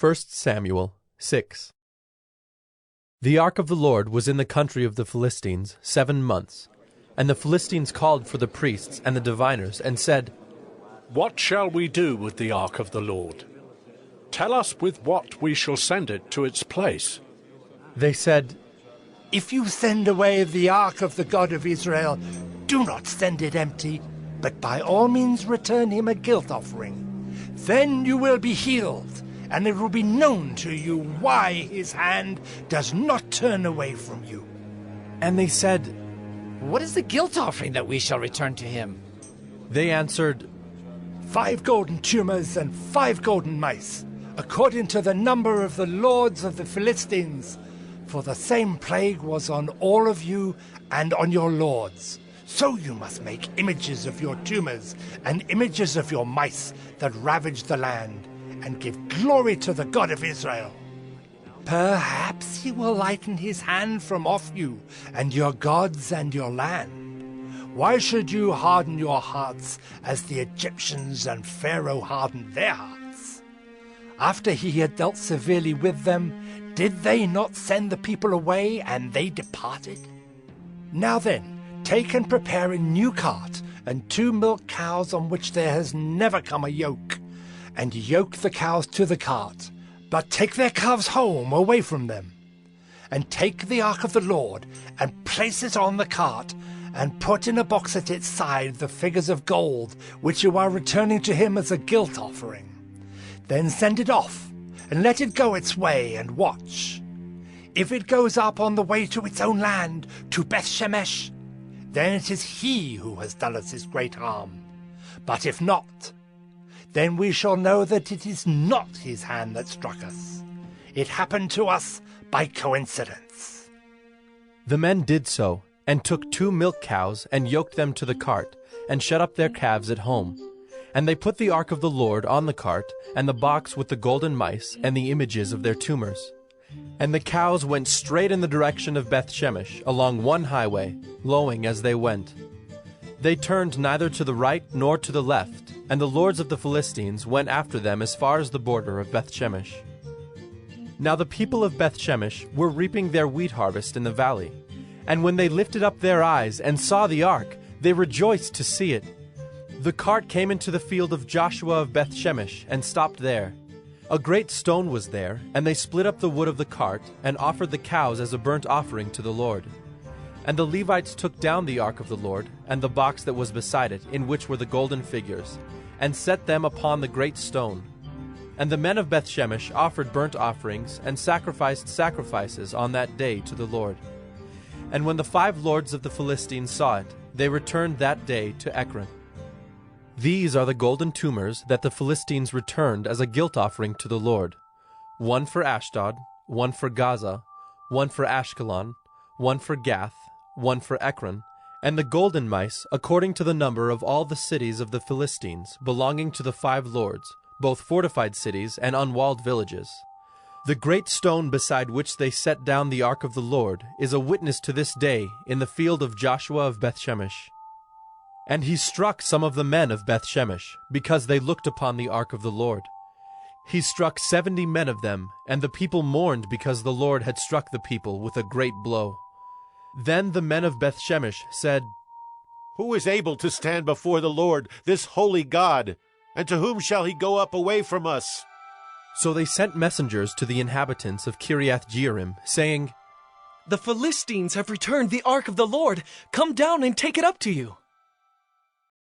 1 Samuel 6. The ark of the Lord was in the country of the Philistines 7 months. And the Philistines called for the priests and the diviners, and said, What shall we do with the ark of the Lord? Tell us with what we shall send it to its place. They said, If you send away the ark of the God of Israel, do not send it empty, but by all means return him a guilt offering. Then you will be healed, and it will be known to you why his hand does not turn away from you. And they said, What is the guilt offering that we shall return to him? They answered, 5 golden tumors and 5 golden mice, according to the number of the lords of the Philistines. For the same plague was on all of you and on your lords. So you must make images of your tumors and images of your mice that ravage the land, and give glory to the God of Israel. Perhaps he will lighten his hand from off you and your gods and your land. Why should you harden your hearts as the Egyptians and Pharaoh hardened their hearts? After he had dealt severely with them, did they not send the people away, and they departed? Now then, take and prepare a new cart and 2 milk cows on which there has never come a yoke, and yoke the cows to the cart, but take their calves home away from them. And take the ark of the Lord, and place it on the cart, and put in a box at its side the figures of gold, which you are returning to him as a guilt offering. Then send it off, and let it go its way, and watch. If it goes up on the way to its own land, to Beth Shemesh, then it is he who has done us this great harm. But if not, then we shall know that it is not his hand that struck us. It happened to us by coincidence. The men did so, and took 2 milk cows, and yoked them to the cart, and shut up their calves at home. And they put the ark of the Lord on the cart, and the box with the golden mice, and the images of their tumors. And the cows went straight in the direction of Beth Shemesh, along one highway, lowing as they went. They turned neither to the right nor to the left, and the lords of the Philistines went after them as far as the border of Beth Shemesh. Now the people of Beth Shemesh were reaping their wheat harvest in the valley, and when they lifted up their eyes and saw the ark, they rejoiced to see it. The cart came into the field of Joshua of Beth Shemesh and stopped there. A great stone was there, and they split up the wood of the cart and offered the cows as a burnt offering to the Lord. And the Levites took down the ark of the Lord, and the box that was beside it, in which were the golden figures, and set them upon the great stone. And the men of Beth Shemesh offered burnt offerings, and sacrificed sacrifices on that day to the Lord. And when the 5 lords of the Philistines saw it, they returned that day to Ekron. These are the golden tumors that the Philistines returned as a guilt offering to the Lord: 1 for Ashdod, 1 for Gaza, 1 for Ashkelon, 1 for Gath, 1 for Ekron, and the golden mice according to the number of all the cities of the Philistines, belonging to the 5 lords, both fortified cities and unwalled villages. The great stone beside which they set down the ark of the Lord is a witness to this day in the field of Joshua of Beth Shemesh. And he struck some of the men of Beth Shemesh, because they looked upon the ark of the Lord. He struck 70 men of them, and the people mourned because the Lord had struck the people with a great blow. Then the men of Beth Shemesh said, Who is able to stand before the Lord, this holy God? And to whom shall he go up away from us? So they sent messengers to the inhabitants of Kiriath-Jearim, saying, The Philistines have returned the ark of the Lord. Come down and take it up to you.